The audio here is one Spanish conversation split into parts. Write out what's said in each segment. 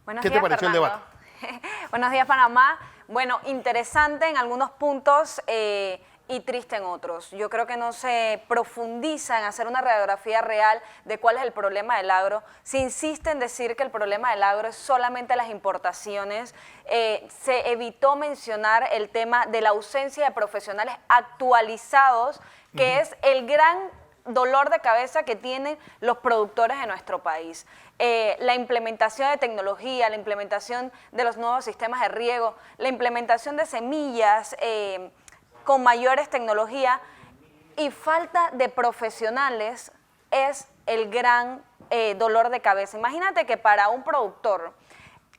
Buenos ¿Qué te días, pareció el Fernando. debate? Buenos días, Panamá. Bueno, interesante en algunos puntos y triste en otros. Yo creo que no se profundiza en hacer una radiografía real de cuál es el problema del agro. Se insiste en decir que el problema del agro es solamente las importaciones. Se evitó mencionar el tema de la ausencia de profesionales actualizados, que es el gran dolor de cabeza que tienen los productores de nuestro país. La implementación de tecnología, la implementación de los nuevos sistemas de riego, la implementación de semillas con mayores tecnologías y falta de profesionales es el gran dolor de cabeza. Imagínate que para un productor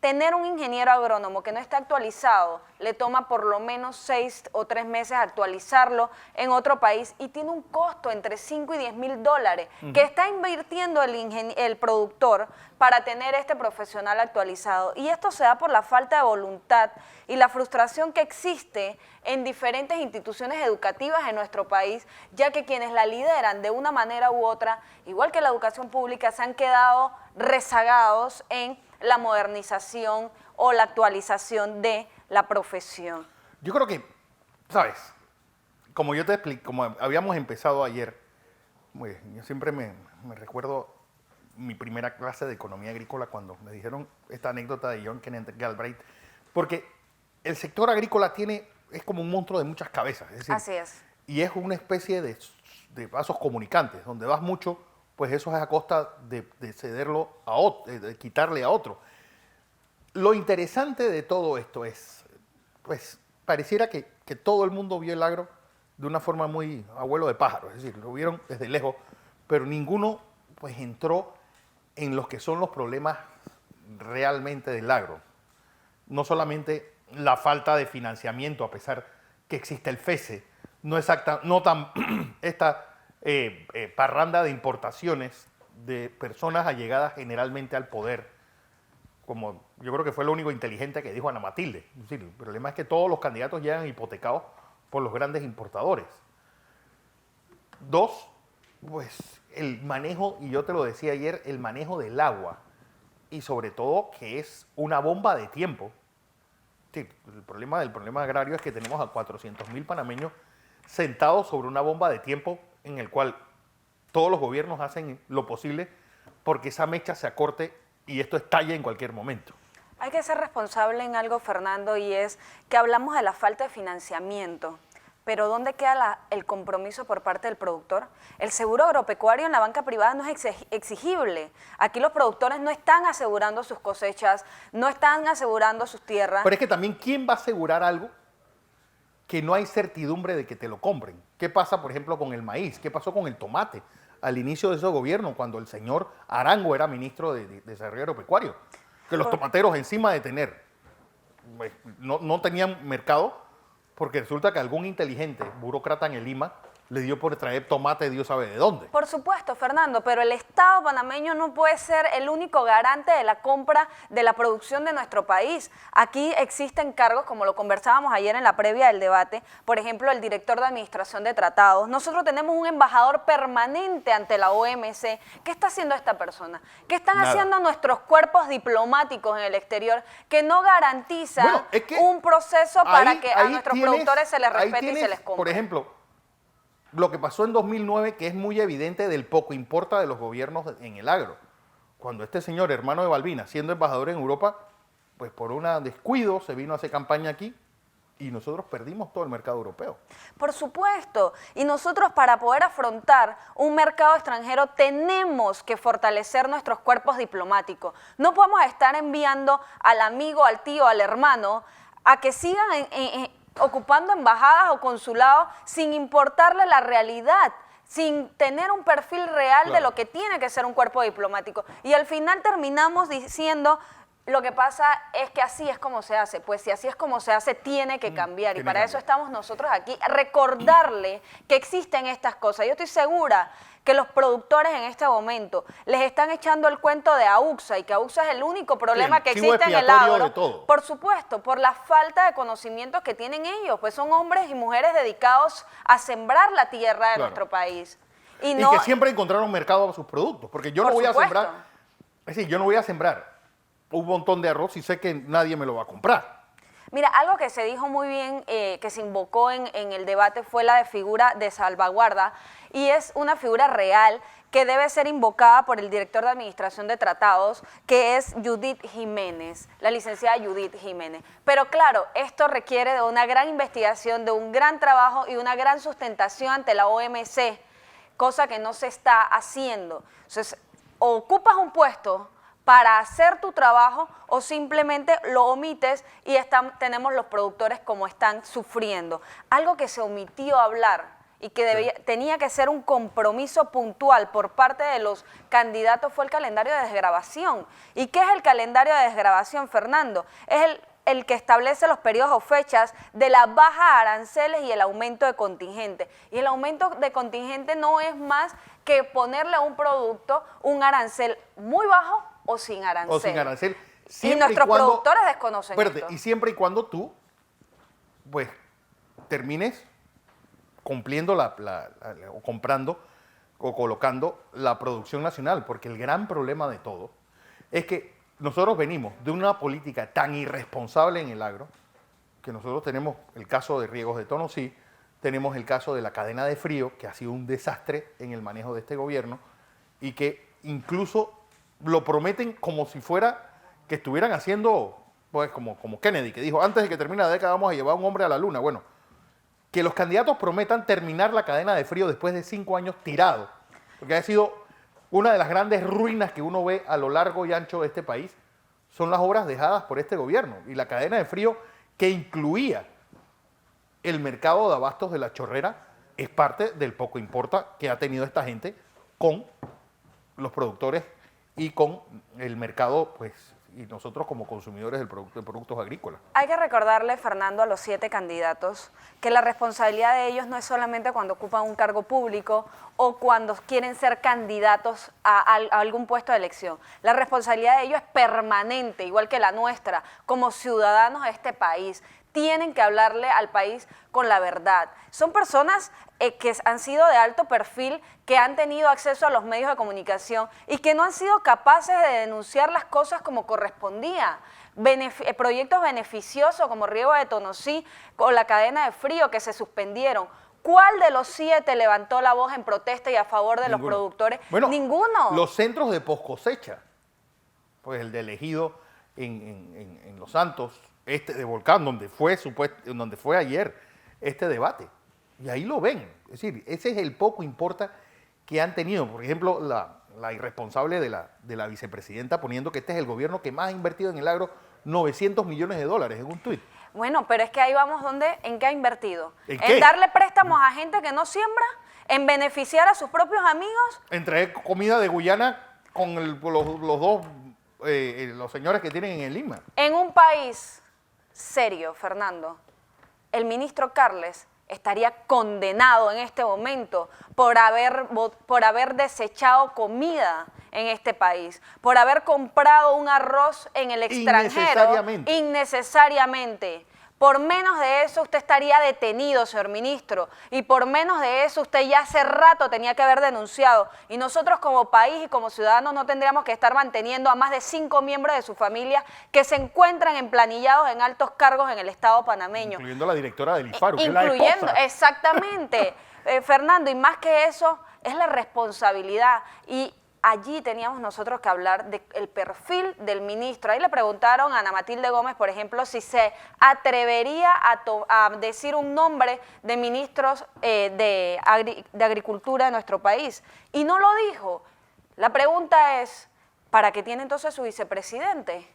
tener un ingeniero agrónomo que no está actualizado le toma por lo menos 6 o 3 meses actualizarlo en otro país y tiene un costo entre 5 y 10 mil dólares que está invirtiendo el productor para tener este profesional actualizado. Y esto se da por la falta de voluntad y la frustración que existe en diferentes instituciones educativas en nuestro país, ya que quienes la lideran de una manera u otra, igual que la educación pública, se han quedado rezagados en la modernización o la actualización de la profesión. Yo creo que, ¿sabes? Como yo te expliqué, como habíamos empezado ayer, yo siempre me recuerdo mi primera clase de economía agrícola cuando me dijeron esta anécdota de John Kenneth Galbraith, porque el sector agrícola es como un monstruo de muchas cabezas. Es decir, Así es. Y es una especie de vasos comunicantes, donde vas mucho, pues eso es a costa de cederlo a otro, de quitarle a otro. Lo interesante de todo esto es, pues pareciera que todo el mundo vio el agro de una forma muy abuelo de pájaro, es decir, lo vieron desde lejos, pero ninguno pues entró en los que son los problemas realmente del agro. No solamente la falta de financiamiento, a pesar que existe el FESE, no tan esta parranda de importaciones de personas allegadas generalmente al poder, como yo creo que fue lo único inteligente que dijo Ana Matilde. Es decir, el problema es que todos los candidatos llegan hipotecados por los grandes importadores. Dos, pues el manejo, y yo te lo decía ayer, el manejo del agua, y sobre todo que es una bomba de tiempo. Sí, el problema agrario es que tenemos a 400.000 panameños sentados sobre una bomba de tiempo en el cual todos los gobiernos hacen lo posible porque esa mecha se acorte y esto estalle en cualquier momento. Hay que ser responsable en algo, Fernando, y es que hablamos de la falta de financiamiento. Pero ¿dónde queda el compromiso por parte del productor? El seguro agropecuario en la banca privada no es exigible. Aquí los productores no están asegurando sus cosechas, no están asegurando sus tierras. Pero es que también, ¿quién va a asegurar algo que no hay certidumbre de que te lo compren? ¿Qué pasa, por ejemplo, con el maíz? ¿Qué pasó con el tomate al inicio de ese gobierno, cuando el señor Arango era ministro de Desarrollo Agropecuario? Que los tomateros, encima de tener, no tenían mercado, porque resulta que algún inteligente burócrata en el Lima le dio por traer tomate Dios sabe de dónde. Por supuesto, Fernando, pero el Estado panameño no puede ser el único garante de la compra de la producción de nuestro país. Aquí existen cargos, como lo conversábamos ayer en la previa del debate, por ejemplo, el director de Administración de Tratados. Nosotros tenemos un embajador permanente ante la OMC. ¿Qué está haciendo esta persona? ¿Qué están haciendo nuestros cuerpos diplomáticos en el exterior que no garantizan un proceso para que a nuestros productores se les respete y se les compre? Por ejemplo, lo que pasó en 2009, que es muy evidente del poco importa de los gobiernos en el agro. Cuando este señor, hermano de Balbina, siendo embajador en Europa, pues por un descuido se vino a hacer campaña aquí y nosotros perdimos todo el mercado europeo. Por supuesto, y nosotros para poder afrontar un mercado extranjero tenemos que fortalecer nuestros cuerpos diplomáticos. No podemos estar enviando al amigo, al tío, al hermano a que sigan ocupando embajadas o consulados sin importarle la realidad, sin tener un perfil real de lo que tiene que ser un cuerpo diplomático. Y al final terminamos diciendo, lo que pasa es que así es como se hace. Pues si así es como se hace, tiene que cambiar. Y para eso estamos nosotros aquí, a recordarle que existen estas cosas. Yo estoy segura que los productores en este momento les están echando el cuento de AUXA y que AUXA es el único problema que existe en el agro. Por supuesto, por la falta de conocimientos que tienen ellos, pues son hombres y mujeres dedicados a sembrar la tierra de nuestro país. Y que siempre encontraron mercado a sus productos, porque yo no voy a sembrar, es decir, yo no voy a sembrar un montón de arroz y sé que nadie me lo va a comprar. Mira, algo que se dijo muy bien, que se invocó en el debate fue la de figura de salvaguarda, y es una figura real que debe ser invocada por el director de Administración de Tratados, que es Judith Jiménez, la licenciada Judith Jiménez. Pero claro, esto requiere de una gran investigación, de un gran trabajo y una gran sustentación ante la OMC, cosa que no se está haciendo. Entonces, o ocupas un puesto para hacer tu trabajo o simplemente lo omites y tenemos los productores como están sufriendo. Algo que se omitió hablar y que tenía que ser un compromiso puntual por parte de los candidatos fue el calendario de desgravación. ¿Y qué es el calendario de desgravación, Fernando? Es el que establece los periodos o fechas de las bajas aranceles y el aumento de contingente. Y el aumento de contingente no es más que ponerle a un producto un arancel muy bajo o sin arancel. O sin arancel. Y nuestros productores desconocen esto. Y siempre y cuando tú, pues, termines cumpliendo o comprando o colocando la producción nacional, porque el gran problema de todo es que nosotros venimos de una política tan irresponsable en el agro, que nosotros tenemos el caso de riegos de Tonosí, tenemos el caso de la cadena de frío, que ha sido un desastre en el manejo de este gobierno, y que incluso lo prometen como si fuera que estuvieran haciendo, pues como Kennedy, que dijo, antes de que termine la década vamos a llevar a un hombre a la luna. Bueno, que los candidatos prometan terminar la cadena de frío después de 5 años tirado, porque ha sido una de las grandes ruinas que uno ve a lo largo y ancho de este país, son las obras dejadas por este gobierno. Y la cadena de frío que incluía el mercado de abastos de La Chorrera es parte del poco importa que ha tenido esta gente con los productores y con el mercado, pues, y nosotros como consumidores de productos agrícolas. Hay que recordarle, Fernando, a los 7 candidatos que la responsabilidad de ellos no es solamente cuando ocupan un cargo público o cuando quieren ser candidatos a algún puesto de elección. La responsabilidad de ellos es permanente, igual que la nuestra, como ciudadanos de este país. Tienen que hablarle al país con la verdad. Son personas que han sido de alto perfil, que han tenido acceso a los medios de comunicación y que no han sido capaces de denunciar las cosas como correspondía. Proyectos beneficiosos como Riego de Tonosí o la cadena de frío que se suspendieron. ¿Cuál de los 7 levantó la voz en protesta y a favor de los productores? Bueno, ninguno. Los centros de poscosecha, pues el de Ejido en Los Santos, de Volcán, donde fue ayer este debate. Y ahí lo ven. Es decir, ese es el poco importa que han tenido. Por ejemplo, la irresponsable de la vicepresidenta poniendo que este es el gobierno que más ha invertido en el agro, 900 millones de dólares en un tuit. Bueno, pero es que ahí vamos ¿en qué ha invertido? ¿En qué? Darle préstamos a gente que no siembra, en beneficiar a sus propios amigos. En traer comida de Guyana con los señores que tienen en Lima. En un país serio, Fernando, el ministro Carles estaría condenado en este momento por haber desechado comida en este país, por haber comprado un arroz en el extranjero innecesariamente. Por menos de eso usted estaría detenido, señor ministro, y por menos de eso usted ya hace rato tenía que haber denunciado. Y nosotros como país y como ciudadanos no tendríamos que estar manteniendo a más de 5 miembros de su familia que se encuentran emplanillados en altos cargos en el Estado panameño. Incluyendo la directora del IFARU, que es la esposa. Exactamente, Fernando, y más que eso, es la responsabilidad. Y allí teníamos nosotros que hablar del perfil del ministro. Ahí le preguntaron a Ana Matilde Gómez, por ejemplo, si se atrevería a decir un nombre de ministros de Agricultura de nuestro país. Y no lo dijo. La pregunta es, ¿para qué tiene entonces su vicepresidente?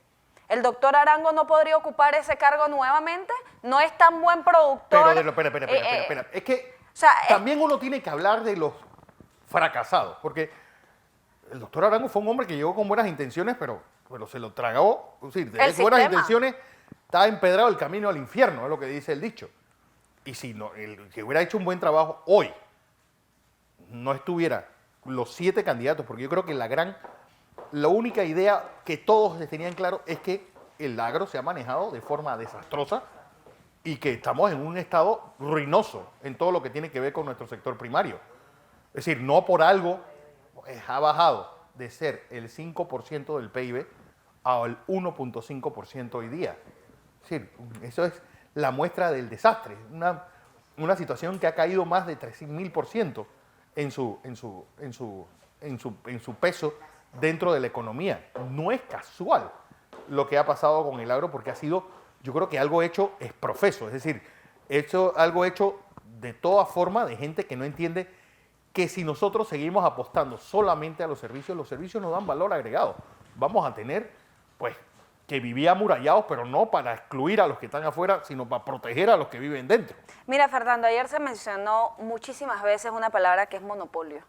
¿El doctor Arango no podría ocupar ese cargo nuevamente? ¿No es tan buen productor? Pero, espera. Es que también uno tiene que hablar de los fracasados, porque el doctor Arango fue un hombre que llegó con buenas intenciones, pero se lo tragó. Es decir, de buenas intenciones está empedrado el camino al infierno, es lo que dice el dicho. Y si el que hubiera hecho un buen trabajo hoy no estuviera los 7 candidatos, porque yo creo que la única idea que todos tenían claro es que el agro se ha manejado de forma desastrosa y que estamos en un estado ruinoso en todo lo que tiene que ver con nuestro sector primario. Es decir, no por algo ha bajado de ser el 5% del PIB al 1.5% hoy día. Es decir, eso es la muestra del desastre. Una situación que ha caído más de 3.000% en su peso dentro de la economía. No es casual lo que ha pasado con el agro, porque ha sido, yo creo que algo hecho es profeso, es decir, algo hecho de toda forma de gente que no entiende que si nosotros seguimos apostando solamente a los servicios no dan valor agregado. Vamos a tener, pues, que vivir amurallados, pero no para excluir a los que están afuera, sino para proteger a los que viven dentro. Mira, Fernando, ayer se mencionó muchísimas veces una palabra que es monopolio.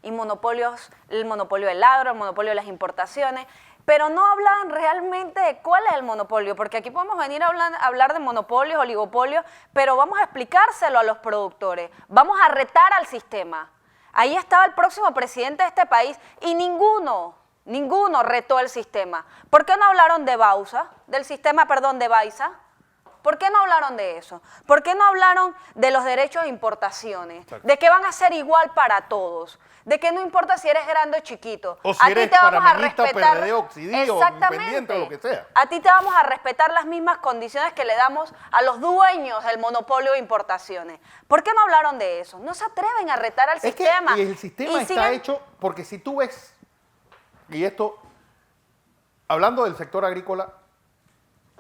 Y monopolios, el monopolio del agro, el monopolio de las importaciones, pero no hablan realmente de cuál es el monopolio, porque aquí podemos venir a hablar de monopolios, oligopolios, pero vamos a explicárselo a los productores, vamos a retar al sistema. Ahí estaba el próximo presidente de este país y ninguno retó el sistema. ¿Por qué no hablaron de Bausa, del sistema, perdón, de Baiza? ¿Por qué no hablaron de eso? ¿Por qué no hablaron de los derechos de importaciones? Exacto. De que van a ser igual para todos. De que no importa si eres grande o chiquito. O si eres panameñista, PRD, Occidí, o exactamente, independiente, o lo que sea. A ti te vamos a respetar las mismas condiciones que le damos a los dueños del monopolio de importaciones. ¿Por qué no hablaron de eso? No se atreven a retar al sistema. Y el sistema está hecho, porque si tú ves, y esto, hablando del sector agrícola,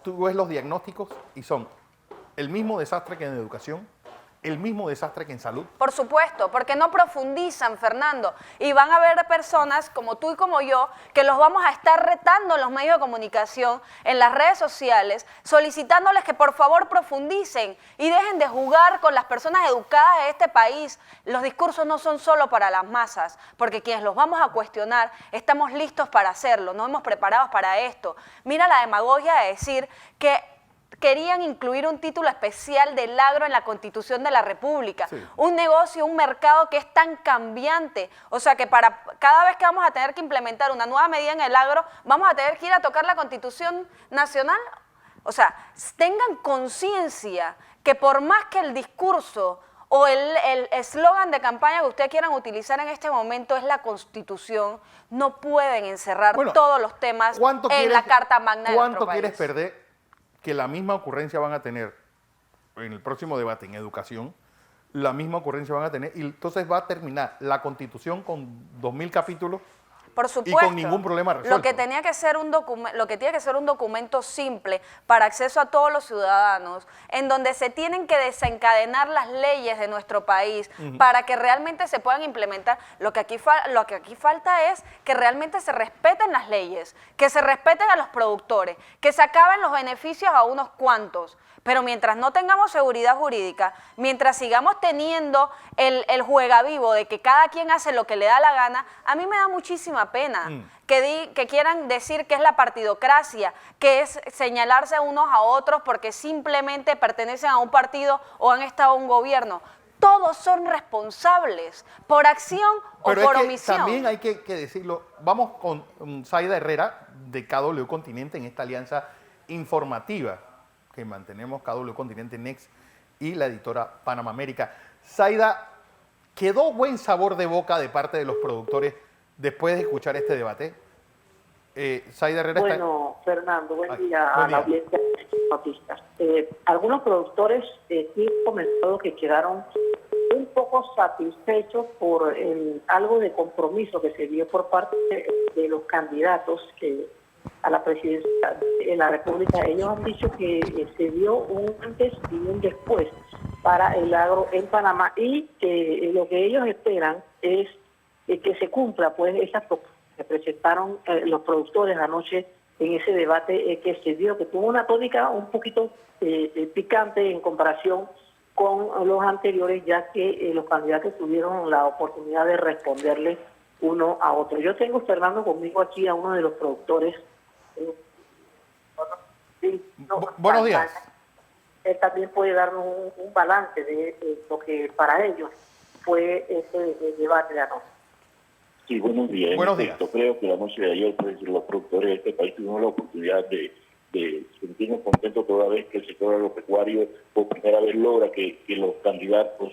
tú ves los diagnósticos y son el mismo desastre que en educación, el mismo desastre que en salud. Por supuesto, porque no profundizan, Fernando. Y van a haber personas como tú y como yo que los vamos a estar retando en los medios de comunicación, en las redes sociales, solicitándoles que por favor profundicen y dejen de jugar con las personas educadas de este país. Los discursos no son solo para las masas, porque quienes los vamos a cuestionar estamos listos para hacerlo, nos hemos preparado para esto. Mira la demagogia de decir que querían incluir un título especial del agro en la Constitución de la República. Sí. Un negocio, un mercado que es tan cambiante. O sea que para cada vez que vamos a tener que implementar una nueva medida en el agro, vamos a tener que ir a tocar la Constitución Nacional. O sea, tengan conciencia que por más que el discurso o el eslogan de campaña que ustedes quieran utilizar en este momento es la Constitución, no pueden encerrar todos los temas en la Carta Magna de nuestro país. ¿Cuánto quieres perder? Que la misma ocurrencia van a tener en el próximo debate en educación, la misma ocurrencia van a tener, y entonces va a terminar la Constitución con 2.000 capítulos. Por supuesto, y con ningún problema resuelto. Lo que tiene que ser un documento simple para acceso a todos los ciudadanos, en donde se tienen que desencadenar las leyes de nuestro país para que realmente se puedan implementar. Lo que aquí falta es que realmente se respeten las leyes, que se respeten a los productores, que se acaben los beneficios a unos cuantos. Pero mientras no tengamos seguridad jurídica, mientras sigamos teniendo el juegavivo de que cada quien hace lo que le da la gana, a mí me da muchísima pena que quieran decir que es la partidocracia, que es señalarse unos a otros porque simplemente pertenecen a un partido o han estado en un gobierno. Todos son responsables por acción o por omisión. También hay que decirlo. Vamos con Zaida Herrera de KW Continente en esta alianza informativa que mantenemos, KW Continente Next y la editora Panamá América. Zaida, ¿quedó buen sabor de boca de parte de los productores después de escuchar este debate? Zaida Herrera Bueno, Fernando, buen día a la audiencia de noticias. Algunos productores sí han comentado que quedaron un poco satisfechos por algo de compromiso que se dio por parte de los candidatos a la presidencia de la República. Ellos han dicho que se dio un antes y un después para el agro en Panamá y que lo que ellos esperan es que se cumpla pues esas propuestas que presentaron los productores anoche en ese debate que se dio, que tuvo una tónica un poquito picante en comparación con los anteriores, ya que los candidatos tuvieron la oportunidad de responderle uno a otro. Yo tengo, Fernando, conmigo aquí a uno de los productores. Buenos días. Él también puede darnos un balance de lo que para ellos fue ese debate de anoche. Sí, buenos días. Buenos días. Yo creo que la noche de ayer pues, los productores de este país tuvimos la oportunidad de sentirnos contentos toda vez que el sector agropecuario por primera vez logra que los candidatos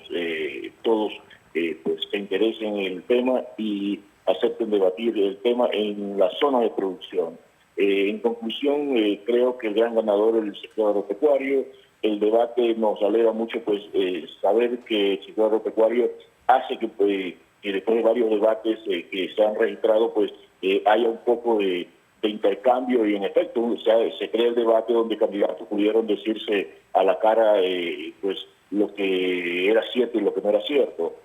todos pues se interesen en el tema y acepten debatir el tema en las zonas de producción. En conclusión, creo que el gran ganador es el sector agropecuario. El debate nos alegra mucho pues saber que el sector agropecuario hace que después de varios debates que se han registrado, pues haya un poco de intercambio y en efecto se crea el debate donde candidatos pudieron decirse a la cara pues lo que era cierto y lo que no era cierto.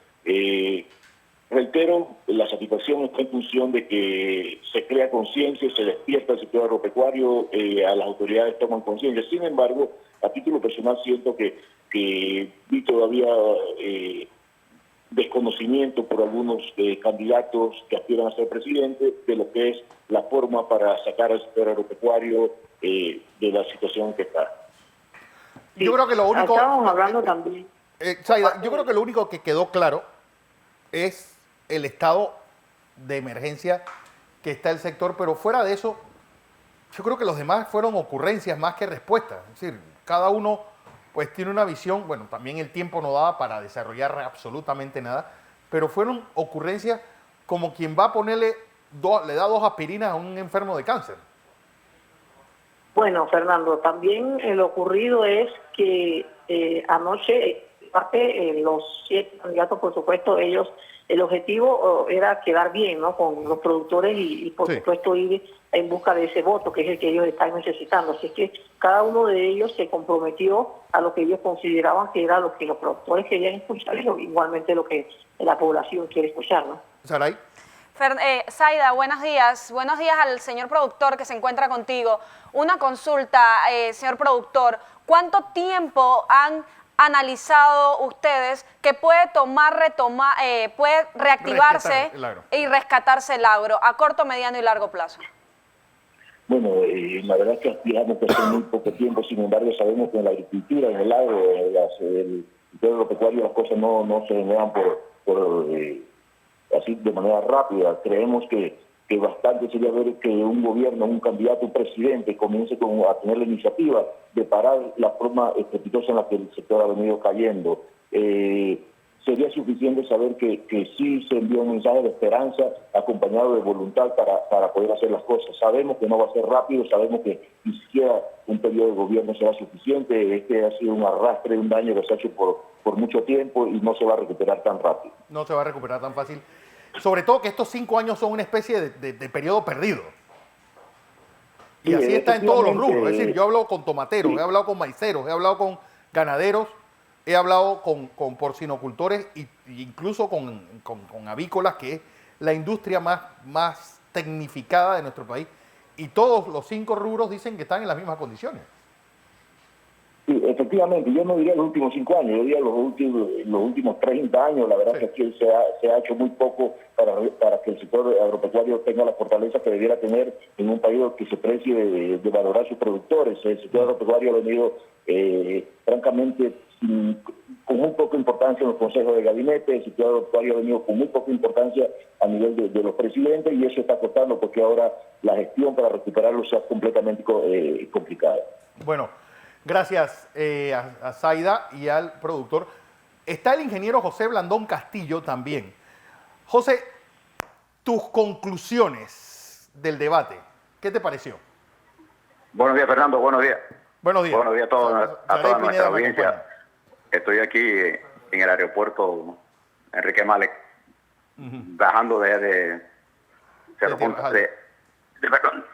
Reitero, la satisfacción está en función de que se crea conciencia, se despierta el sector agropecuario, a las autoridades toman conciencia. Sin embargo, a título personal siento que vi todavía desconocimiento por algunos candidatos que aspiran a ser presidente de lo que es la forma para sacar al sector agropecuario de la situación que está. Sí, yo creo que lo único... Estábamos hablando también. Zaida, yo creo que lo único que quedó claro es el estado de emergencia que está el sector, pero fuera de eso, yo creo que los demás fueron ocurrencias más que respuestas. Es decir, cada uno pues tiene una visión, bueno, también el tiempo no daba para desarrollar absolutamente nada, pero fueron ocurrencias como quien va a ponerle, le da 2 aspirinas a un enfermo de cáncer. Bueno, Fernando, también lo ocurrido es que anoche, los 7 candidatos, por supuesto, el objetivo era quedar bien, ¿no?, con los productores y por supuesto ir en busca de ese voto, que es el que ellos están necesitando. Así que cada uno de ellos se comprometió a lo que ellos consideraban que era lo que los productores querían escuchar y igualmente lo que la población quiere escuchar, ¿no? Saray. Zaida, buenos días. Buenos días al señor productor que se encuentra contigo. Una consulta, señor productor. ¿Cuánto tiempo han analizado ustedes que puede puede reactivarse y rescatarse el agro a corto, mediano y largo plazo? Bueno, la verdad es que aspiramos que hace muy poco tiempo, sin embargo sabemos que en la agricultura, en el agro, el sector agropecuario, las cosas no se generan así de manera rápida. Creemos que bastante sería ver que un gobierno, un candidato, un presidente comience a tener la iniciativa de parar la forma estrepitosa en la que el sector ha venido cayendo. Sería suficiente saber que sí se envió un mensaje de esperanza acompañado de voluntad para poder hacer las cosas. Sabemos que no va a ser rápido, sabemos que ni siquiera un periodo de gobierno será suficiente. Este ha sido un arrastre, un daño que se ha hecho por mucho tiempo y no se va a recuperar tan rápido. No se va a recuperar tan fácil. Sobre todo que estos 5 años son una especie de periodo perdido. Y así está en todos los rubros. Es decir, yo he hablado con tomateros, he hablado con maiceros, he hablado con ganaderos, he hablado con porcinocultores e incluso con avícolas, que es la industria más tecnificada de nuestro país. Y todos los 5 rubros dicen que están en las mismas condiciones. Sí, efectivamente, yo no diría los últimos 5 años, yo diría los últimos 30 años. La verdad es que aquí se ha hecho muy poco para que el sector agropecuario tenga la fortaleza que debiera tener en un país que se precie de valorar sus productores. El sector agropecuario ha venido, francamente, con muy poca importancia en los consejos de gabinete. El sector agropecuario ha venido con muy poca importancia a nivel de los presidentes, y eso está costando porque ahora la gestión para recuperarlo sea completamente complicada. Bueno, gracias a Zaida y al productor. Está el ingeniero José Blandón Castillo también. José, tus conclusiones del debate, ¿qué te pareció? Buenos días, Fernando, buenos días. Buenos días. Buenos días a toda nuestra audiencia. Estoy aquí en el aeropuerto Enrique Malek, bajando de Cerro Punta. Perdón.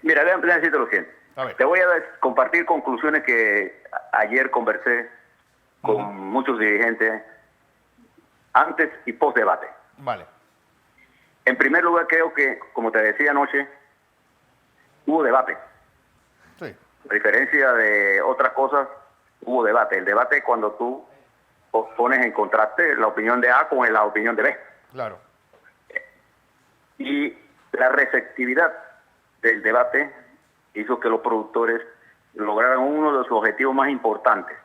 Mira, déjame decirte lo siguiente. Te voy a compartir conclusiones que ayer conversé con muchos dirigentes antes y post debate. Vale. En primer lugar, creo que, como te decía anoche, hubo debate. Sí. A diferencia de otras cosas, hubo debate. El debate es cuando tú pones en contraste la opinión de A con la opinión de B. Claro. Y la receptividad del debate hizo que los productores lograran uno de sus objetivos más importantes: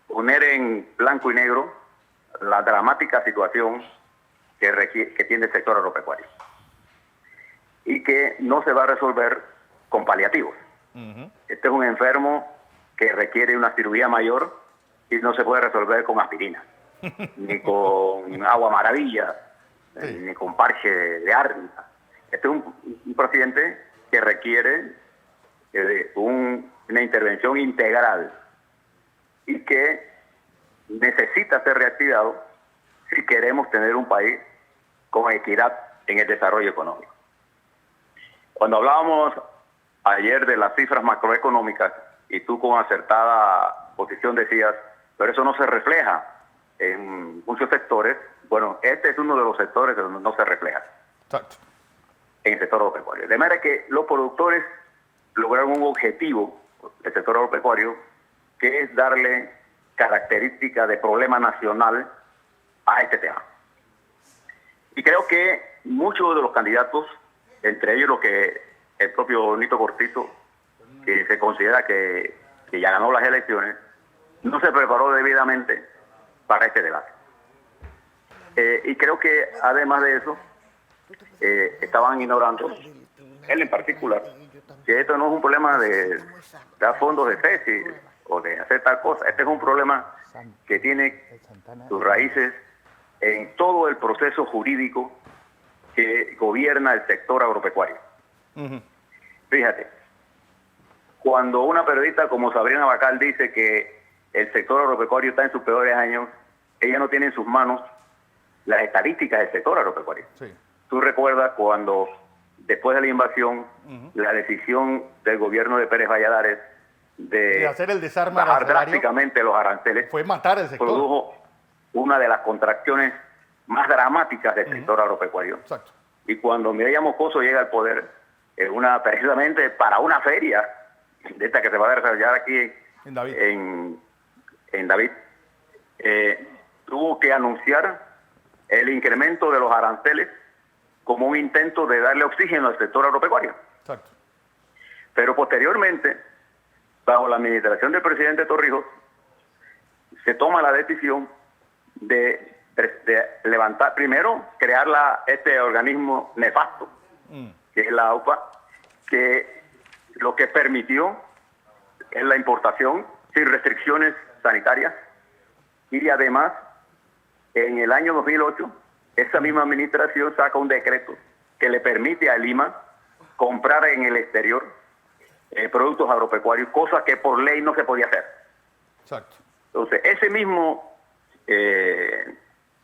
poner en blanco y negro la dramática situación que tiene el sector agropecuario y que no se va a resolver con paliativos. Este es un enfermo que requiere una cirugía mayor y no se puede resolver con aspirina, ni con agua maravilla, ni con parche de árnica. Este es un presidente que requiere una intervención integral y que necesita ser reactivado si queremos tener un país con equidad en el desarrollo económico. Cuando hablábamos ayer de las cifras macroeconómicas y tú con acertada posición decías, pero eso no se refleja en muchos sectores. Bueno, este es uno de los sectores donde no se refleja. Exacto. En el sector agropecuario. De manera que los productores lograron un objetivo del sector agropecuario, que es darle características de problema nacional a este tema. Y creo que muchos de los candidatos, entre ellos lo que el propio Nito Cortizo, que se considera que ya ganó las elecciones, no se preparó debidamente para este debate. Y creo que además de eso, estaban ignorando, él en particular, que esto no es un problema de dar fondos de FESI o de hacer tal cosa. Este es un problema que tiene sus raíces en todo el proceso jurídico que gobierna el sector agropecuario. Fíjate, cuando una periodista como Sabrina Bacal dice que el sector agropecuario está en sus peores años, ella no tiene en sus manos las estadísticas del sector agropecuario. Sí. Tú recuerdas cuando, después de la invasión, la decisión del gobierno de Pérez Valladares de hacer el desarme bajar drásticamente los aranceles, fue matar el sector. Produjo una de las contracciones más dramáticas del sector agropecuario. Exacto. Y cuando Mireya Moscoso llega al poder, precisamente para una feria de esta que se va a desarrollar aquí en David, en David, tuvo que anunciar el incremento de los aranceles como un intento de darle oxígeno al sector agropecuario. Exacto. Pero posteriormente, bajo la administración del presidente Torrijos, se toma la decisión de levantar, primero, crear este organismo nefasto, que es la AUPA, que lo que permitió es la importación sin restricciones sanitarias, y además, en el año 2008, esa misma administración saca un decreto que le permite a Lima comprar en el exterior productos agropecuarios, cosa que por ley no se podía hacer. Exacto. Entonces, ese mismo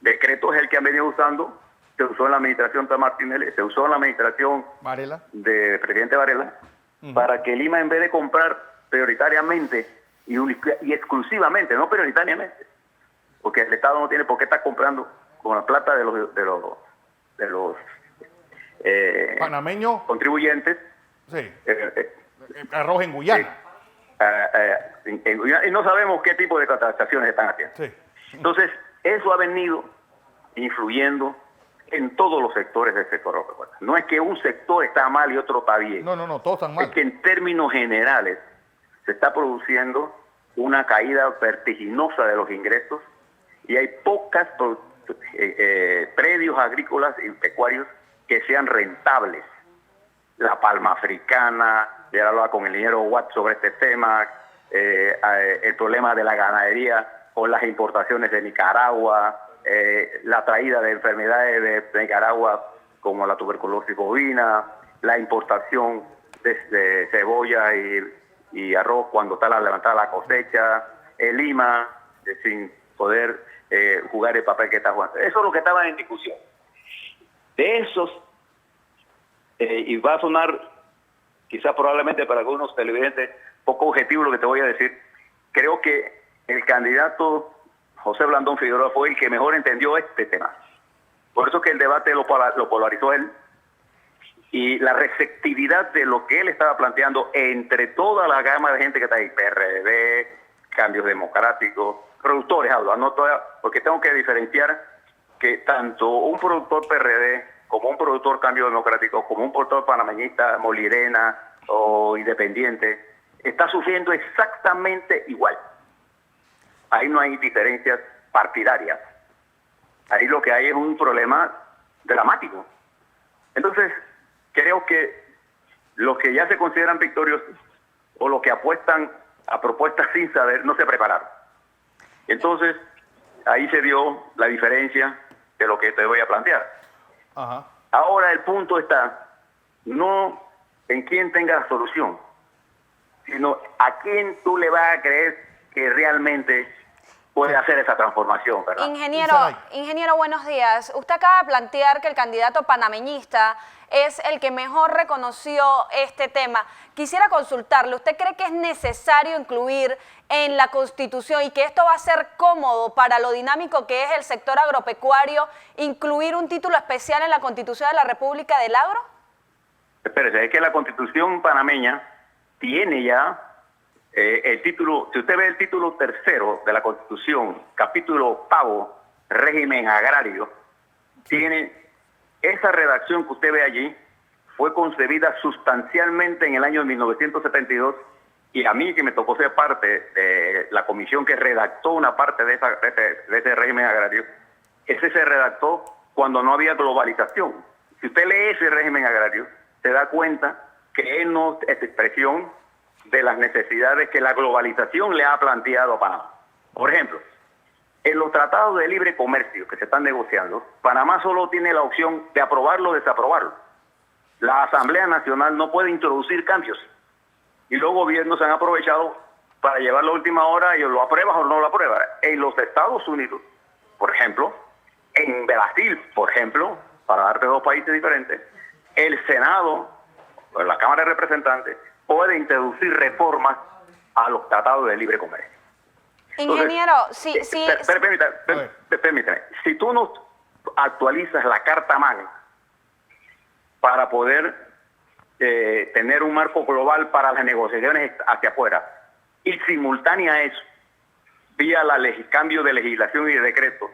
decreto es el que han venido usando, se usó en la administración de Martinelli, se usó en la administración Varela, del presidente Varela, para que Lima, en vez de comprar prioritariamente y exclusivamente, no prioritariamente, porque el Estado no tiene por qué estar comprando con la plata de los panameños contribuyentes. Sí. Arroz en Guyana. Y no sabemos qué tipo de transacciones están haciendo. Sí. Entonces, eso ha venido influyendo en todos los sectores del sector agropecuario. No es que un sector está mal y otro está bien. No, todos están mal. Es que en términos generales se está produciendo una caída vertiginosa de los ingresos y hay pocas predios agrícolas y pecuarios que sean rentables. La palma africana, ya hablaba con el ingeniero Watt sobre este tema, el problema de la ganadería con las importaciones de Nicaragua, la traída de enfermedades de Nicaragua como la tuberculosis bovina, la importación de cebolla y arroz cuando está levantada la cosecha, el Lima sin poder jugar el papel que está jugando. Eso es lo que estaba en discusión. De esos, y va a sonar quizás probablemente para algunos televidentes poco objetivo lo que te voy a decir, creo que el candidato José Blandón Figueroa fue el que mejor entendió este tema. Por eso que el debate lo polarizó él, y la receptividad de lo que él estaba planteando entre toda la gama de gente que está ahí, PRD, Cambios Democráticos, productores, porque tengo que diferenciar que tanto un productor PRD como un productor Cambio Democrático, como un productor panameñista, Molirena o independiente, está sufriendo exactamente igual. Ahí no hay diferencias partidarias. Ahí lo que hay es un problema dramático. Entonces, creo que los que ya se consideran victoriosos o los que apuestan a propuestas sin saber, no se prepararon. Entonces, ahí se dio la diferencia de lo que te voy a plantear. Ajá. Ahora el punto está no en quién tenga la solución, sino a quién tú le vas a creer que realmente puede hacer esa transformación, ¿verdad? Ingeniero, buenos días. Usted acaba de plantear que el candidato panameñista es el que mejor reconoció este tema. Quisiera consultarle, ¿usted cree que es necesario incluir en la Constitución y que esto va a ser cómodo para lo dinámico que es el sector agropecuario, incluir un título especial en la Constitución de la República del Agro? Espérese, es que la Constitución panameña tiene ya el título, si usted ve el título 3º de la Constitución, capítulo 8, régimen agrario, tiene esa redacción que usted ve allí, fue concebida sustancialmente en el año 1972, y a mí, que me tocó ser parte de la comisión que redactó una parte de ese régimen agrario, ese se redactó cuando no había globalización. Si usted lee ese régimen agrario, se da cuenta que no es expresión de las necesidades que la globalización le ha planteado a Panamá. Por ejemplo, en los tratados de libre comercio que se están negociando, Panamá solo tiene la opción de aprobarlo o desaprobarlo. La Asamblea Nacional no puede introducir cambios. Y los gobiernos se han aprovechado para llevar la última hora y lo apruebas o no lo apruebas. En los Estados Unidos, por ejemplo, en Brasil, por ejemplo, para darte dos países diferentes, el Senado, o la Cámara de Representantes, puede introducir reformas a los tratados de libre comercio. Ingeniero, permítame, si tú no actualizas la Carta Magna para poder tener un marco global para las negociaciones hacia afuera, y simultánea a eso, vía cambio de legislación y de decreto,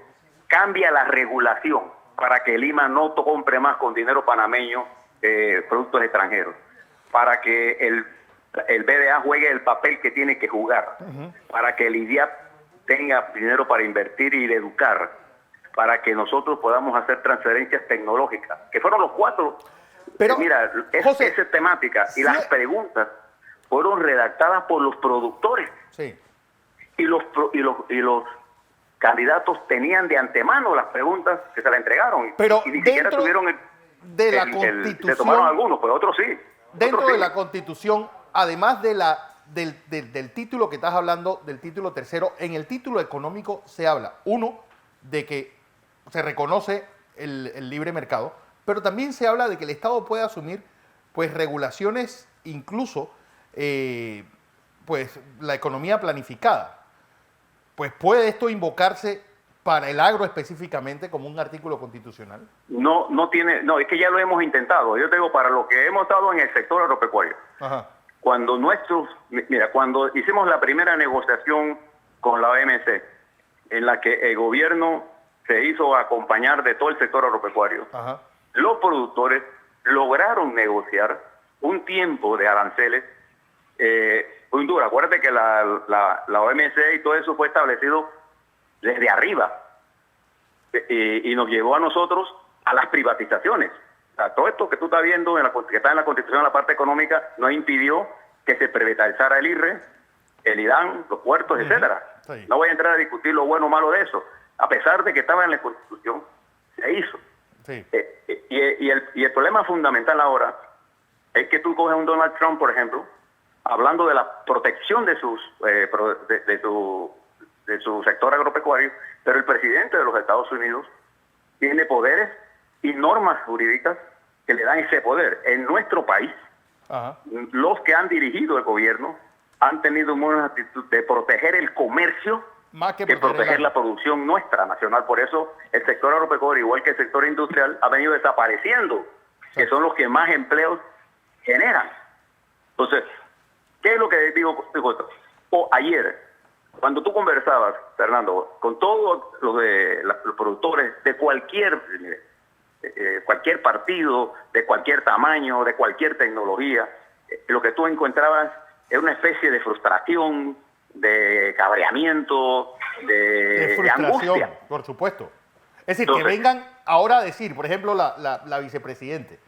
cambia la regulación para que Lima no compre más con dinero panameño productos extranjeros, para que el BDA juegue el papel que tiene que jugar, para que el IDIAP tenga dinero para invertir y educar, para que nosotros podamos hacer transferencias tecnológicas, que fueron los 4. Pero, mira, José, esa temática y las preguntas fueron redactadas por los productores. Sí. Y los candidatos tenían de antemano las preguntas que se le entregaron. Pero y ni siquiera tuvieron de la Constitución, se tomaron algunos, pero otros sí. Dentro de la Constitución, además del título que estás hablando, del título 3º, en el título económico se habla, uno, de que se reconoce el libre mercado, pero también se habla de que el Estado puede asumir pues regulaciones, incluso pues la economía planificada. Pues ¿puede esto invocarse para el agro específicamente como un artículo constitucional? No, es que ya lo hemos intentado. Yo te digo, para lo que hemos estado en el sector agropecuario. Ajá. Cuando hicimos la primera negociación con la OMC, en la que el gobierno se hizo acompañar de todo el sector agropecuario, Ajá. los productores lograron negociar un tiempo de aranceles muy duro. Acuérdate que la OMC y todo eso fue establecido desde arriba y nos llevó a nosotros a las privatizaciones. O sea, todo esto que tú estás viendo, que está en la Constitución, en la parte económica, no impidió que se privatizara el IRRE, el IDAN, los puertos, etcétera. Sí. No voy a entrar a discutir lo bueno o malo de eso. A pesar de que estaba en la Constitución, se hizo. Sí. Y el problema fundamental ahora es que tú coges un Donald Trump, por ejemplo, hablando de la protección de su sector agropecuario, pero el presidente de los Estados Unidos tiene poderes y normas jurídicas que le dan ese poder. En nuestro país, Ajá. los que han dirigido el gobierno han tenido una actitud de proteger el comercio Más que proteger la producción nuestra nacional. Por eso el sector agropecuario, igual que el sector industrial, ha venido desapareciendo, que son los que más empleos generan. Entonces, ¿qué es lo que digo? Ayer, cuando tú conversabas, Fernando, con todos los productores de cualquier partido, de cualquier tamaño, de cualquier tecnología, lo que tú encontrabas es una especie de frustración, de cabreamiento, de angustia. Por supuesto. Es decir, Entonces, que vengan ahora a decir, por ejemplo, la vicepresidente,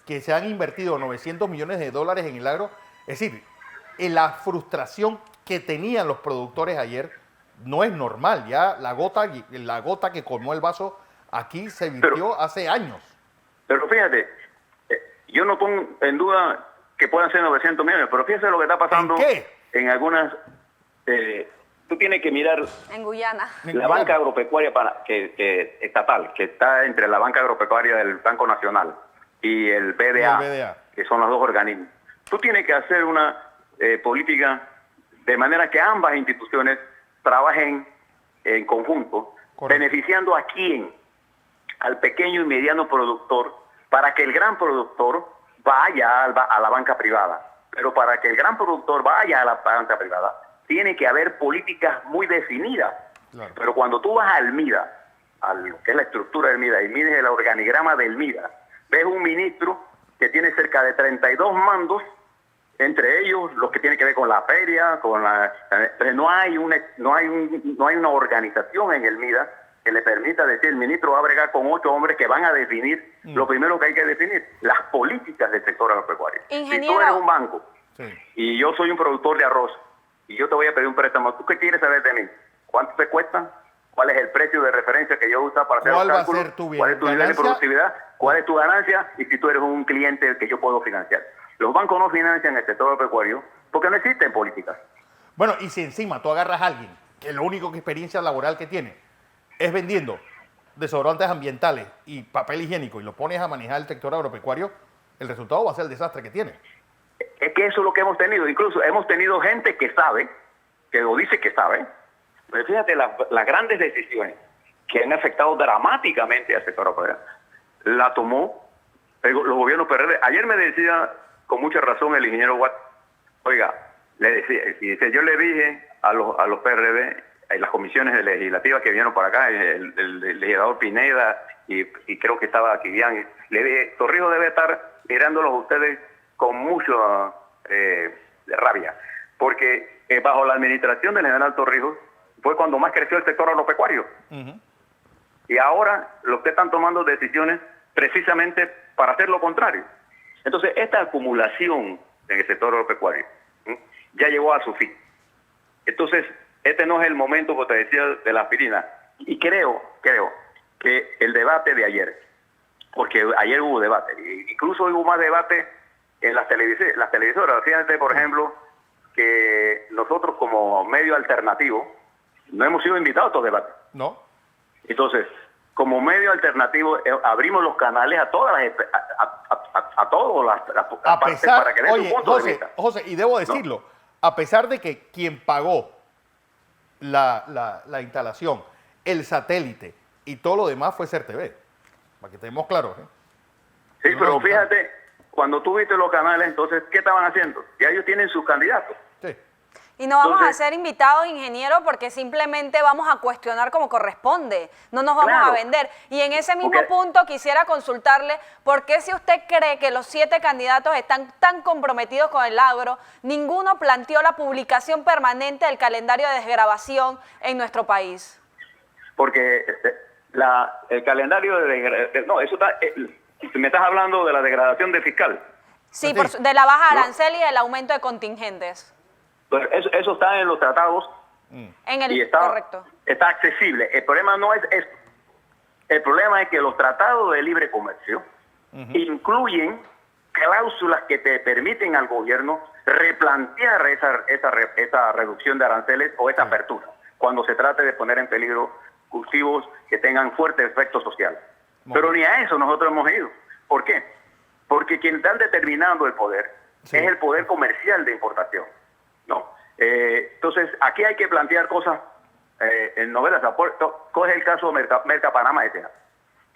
que se han invertido 900 millones de dólares en el agro. Es decir, la frustración que tenían los productores ayer no es normal. Ya la gota que colmó el vaso aquí se virtió hace años. Pero fíjate, Yo no pongo en duda que puedan ser 900 millones, pero fíjese lo que está pasando ¿En qué? en algunas... tú tienes que mirar En Guyana. la banca agropecuaria estatal, que está entre la banca agropecuaria del Banco Nacional y el BDA, que son los dos organismos. Tú tienes que hacer una política de manera que ambas instituciones trabajen en conjunto, correcto, beneficiando a quién, al pequeño y mediano productor, para que el gran productor vaya a la banca privada. Pero para que el gran productor vaya a la banca privada, tiene que haber políticas muy definidas. Claro. Pero cuando tú vas al MIDA, a lo que es la estructura del MIDA, y mides el organigrama del MIDA, ves un ministro que tiene cerca de 32 mandos, entre ellos los que tienen que ver con la feria, no hay una organización en el MIDA que le permita decir, el ministro va a bregar con 8 hombres que van a definir lo primero que hay que definir, las políticas del sector agropecuario. Si tú eres un banco y yo soy un productor de arroz y yo te voy a pedir un préstamo, ¿tú qué quieres saber de mí? ¿Cuánto te cuesta? ¿Cuál es el precio de referencia que yo uso para hacer los cálculos? ¿Cuál es tu nivel de productividad? ¿Cuál es tu ganancia? Y si tú eres un cliente que yo puedo financiar. Los bancos no financian el sector agropecuario porque no existen políticas. Bueno, y si encima tú agarras a alguien que lo único que experiencia laboral que tiene es vendiendo desodorantes ambientales y papel higiénico y lo pones a manejar el sector agropecuario, el resultado va a ser el desastre que tiene. Es que eso es lo que hemos tenido. Incluso hemos tenido gente que sabe, que lo dice que sabe. Pero fíjate, las grandes decisiones que han afectado dramáticamente al sector agropecuario, la tomó los gobiernos PRD. Ayer me decía con mucha razón el ingeniero Watt, oiga, le decía, yo le dije a los PRD, en las comisiones legislativas que vinieron para acá, el legislador Pineda y creo que estaba aquí, le dije, Torrijos debe estar mirándolos a ustedes con mucha rabia, porque bajo la administración del general Torrijos fue cuando más creció el sector agropecuario. Y ahora los que están tomando decisiones precisamente para hacer lo contrario. Entonces, esta acumulación en el sector agropecuario ya llegó a su fin. Entonces, este no es el momento, como te decía, de la aspirina. Y creo que el debate de ayer, porque ayer hubo debate, incluso hubo más debate en las televisoras. Fíjate, por ejemplo, que nosotros como medio alternativo no hemos sido invitados a estos debates. No. Entonces, como medio alternativo, abrimos los canales a todas las partes para que den su punto de vista. José, y debo decirlo, a pesar de que quien pagó la instalación, el satélite y todo lo demás fue CERTV, para que estemos claros. Sí, pero fíjate, cuando tú viste los canales, entonces, ¿qué estaban haciendo? Ya ellos tienen sus candidatos. Sí. Y no vamos a ser invitados, ingeniero, porque simplemente vamos a cuestionar como corresponde. No nos vamos a vender. Y en ese mismo punto quisiera consultarle por qué, si usted cree que los 7 candidatos están tan comprometidos con el agro, ninguno planteó la publicación permanente del calendario de desgravación en nuestro país. Porque el calendario no, eso está... me estás hablando de la degradación de fiscal. Sí, de la baja arancel y del aumento de contingentes. Pues eso está en los tratados correcto. Está accesible. El problema no es esto. El problema es que los tratados de libre comercio incluyen cláusulas que te permiten al gobierno replantear esa reducción de aranceles o esa apertura cuando se trate de poner en peligro cultivos que tengan fuerte efecto social. Pero ni a eso nosotros hemos ido. ¿Por qué? Porque quien está determinando el poder es el poder comercial de importación. No. Entonces, aquí hay que plantear cosas en novelas. Coge el caso Merca Panamá S.A.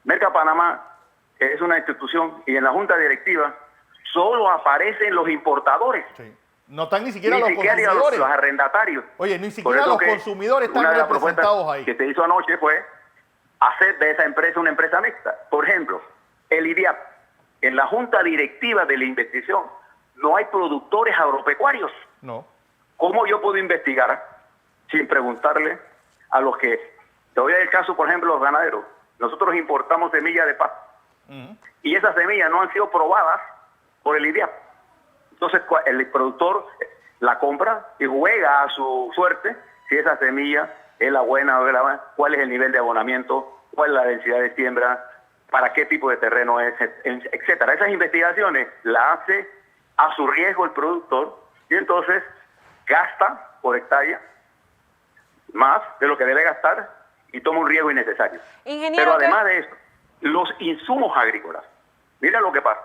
Merca Panamá es una institución y en la junta directiva solo aparecen los importadores. Sí. No están ni siquiera los consumidores. Los arrendatarios. Oye, ni siquiera los consumidores están representados ahí. Que se hizo anoche fue hacer de esa empresa una empresa mixta. Por ejemplo, el IDIAP. En la junta directiva de la investigación no hay productores agropecuarios. No. ¿Cómo yo puedo investigar sin preguntarle a los que... Te voy a dar el caso, por ejemplo, los ganaderos. Nosotros importamos semillas de pasto. Y esas semillas no han sido probadas por el IDIAP. Entonces, el productor la compra y juega a su suerte si esa semilla es la buena o es la mala, cuál es el nivel de abonamiento, cuál es la densidad de siembra, para qué tipo de terreno es, etcétera. Esas investigaciones las hace a su riesgo el productor y entonces gasta por hectárea más de lo que debe gastar y toma un riesgo innecesario. Ingeniero, Pero además de eso, los insumos agrícolas, mira lo que pasa.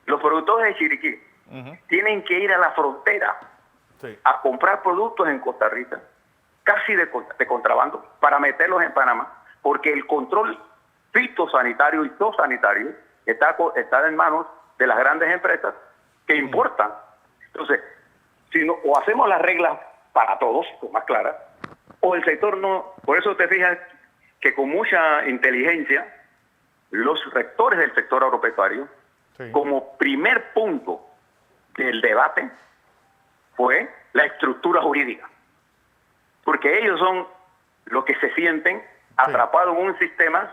Los productores de Chiriquí tienen que ir a la frontera a comprar productos en Costa Rica, casi de contrabando, para meterlos en Panamá, porque el control fitosanitario y zoosanitario está en manos de las grandes empresas que importan. Entonces, si no, o hacemos las reglas para todos, más claras, o el sector no. Por eso te fijas que con mucha inteligencia los rectores del sector agropecuario, como primer punto del debate, fue la estructura jurídica. Porque ellos son los que se sienten atrapados en un sistema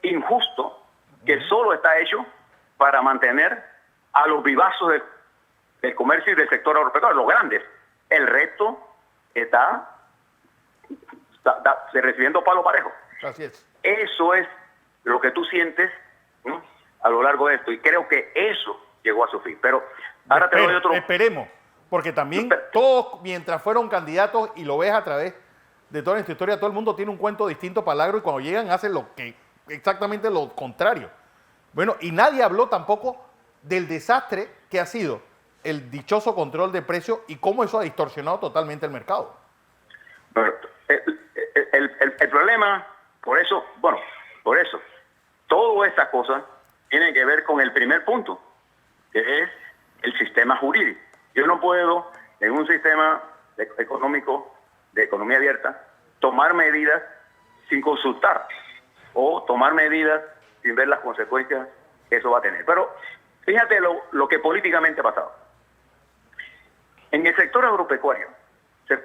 injusto que solo está hecho para mantener a los vivazos del comercio y del sector agropecuario, los grandes. El resto está recibiendo palo parejo. Así es. Eso es lo que tú sientes, ¿no?, a lo largo de esto, y creo que eso llegó a su fin. Pero ahora te doy otro. Esperemos, porque también todos, mientras fueron candidatos, y lo ves a través de toda esta historia, todo el mundo tiene un cuento distinto para el agro, y cuando llegan hacen exactamente lo contrario. Bueno, y nadie habló tampoco del desastre que ha sido el dichoso control de precios y cómo eso ha distorsionado totalmente el mercado. Bueno, el problema, por eso, todas estas cosas tienen que ver con el primer punto, que es el sistema jurídico. Yo no puedo, en un sistema económico, de economía abierta, tomar medidas sin consultar o tomar medidas sin ver las consecuencias que eso va a tener. Pero fíjate lo que políticamente ha pasado. En el sector agropecuario se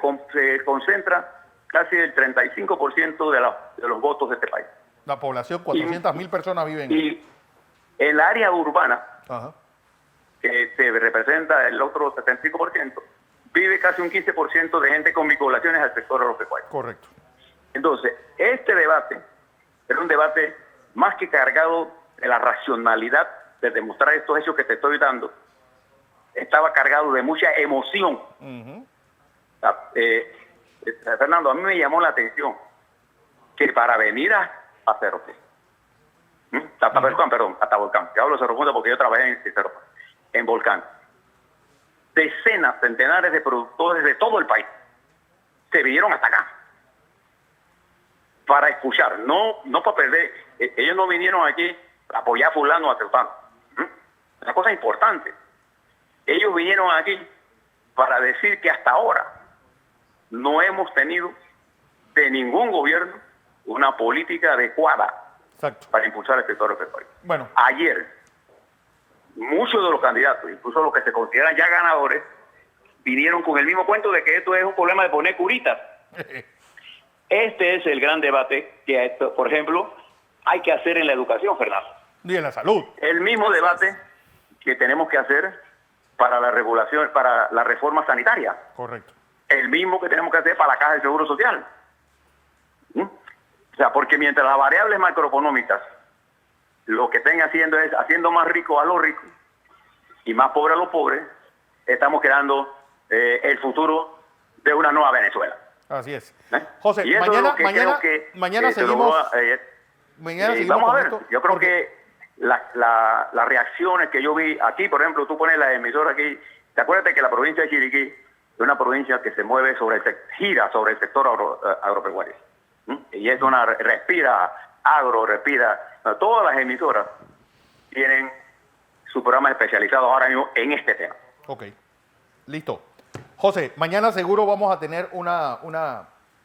concentra casi el 35% de los votos de este país. La población, 400.000 personas viven. Y el área urbana, que se representa el otro 75%, vive casi un 15% de gente con vinculaciones al sector agropecuario. Correcto. Entonces, este debate era un debate más que cargado de la racionalidad de demostrar estos hechos que te estoy dando, estaba cargado de mucha emoción. Fernando, a mí me llamó la atención que para venir a Cerro hasta Volcán, yo hablo de Cerro Punta porque yo trabajé en Volcán, decenas, centenares de productores de todo el país se vinieron hasta acá para escuchar, no para perder. Ellos no vinieron aquí a apoyar a fulano o a Teutano. Una cosa importante. Ellos vinieron aquí para decir que hasta ahora no hemos tenido de ningún gobierno una política adecuada para impulsar el sector agropecuario. Bueno. Ayer, muchos de los candidatos, incluso los que se consideran ya ganadores, vinieron con el mismo cuento de que esto es un problema de poner curitas. Este es el gran debate que, por ejemplo, hay que hacer en la educación, Fernando. Y en la salud. El mismo debate que tenemos que hacer para la regulación, para la reforma sanitaria. Correcto. El mismo que tenemos que hacer para la Caja de Seguro Social. O sea, porque mientras las variables macroeconómicas lo que estén haciendo es haciendo más ricos a los ricos y más pobres a los pobres, estamos creando el futuro de una nueva Venezuela. Así es. José, y eso mañana seguimos. Vamos a ver, yo creo que las reacciones que yo vi aquí, por ejemplo, tú pones la emisora aquí, te acuerdas que la provincia de Chiriquí es una provincia que se mueve gira sobre el sector agropecuario. Y es una respira, todas las emisoras tienen su programa especializado ahora mismo en este tema. Ok, listo. José, mañana seguro vamos a tener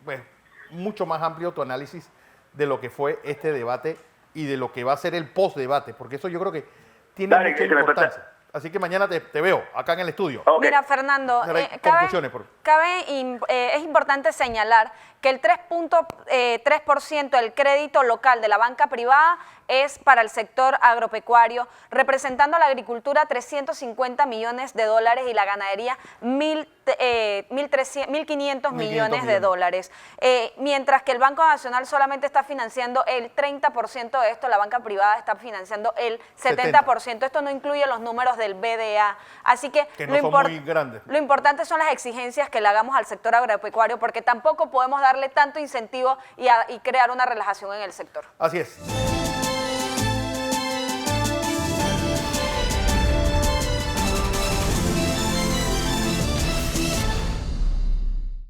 pues, mucho más amplio tu análisis de lo que fue este debate y de lo que va a ser el post-debate, porque eso yo creo que tiene mucha importancia. Así que mañana te veo acá en el estudio. Okay. Mira, Fernando, es importante señalar que el 3.3% del crédito local de la banca privada es para el sector agropecuario, representando a la agricultura 350 millones de dólares y la ganadería 1.500 millones de dólares. Mientras que el Banco Nacional solamente está financiando el 30% de esto, la banca privada está financiando el 70%. Esto no incluye los números del BDA. Así que no son muy grandes. Lo importante son las exigencias que le hagamos al sector agropecuario, porque tampoco podemos darle tanto incentivo y crear una relajación en el sector. Así es.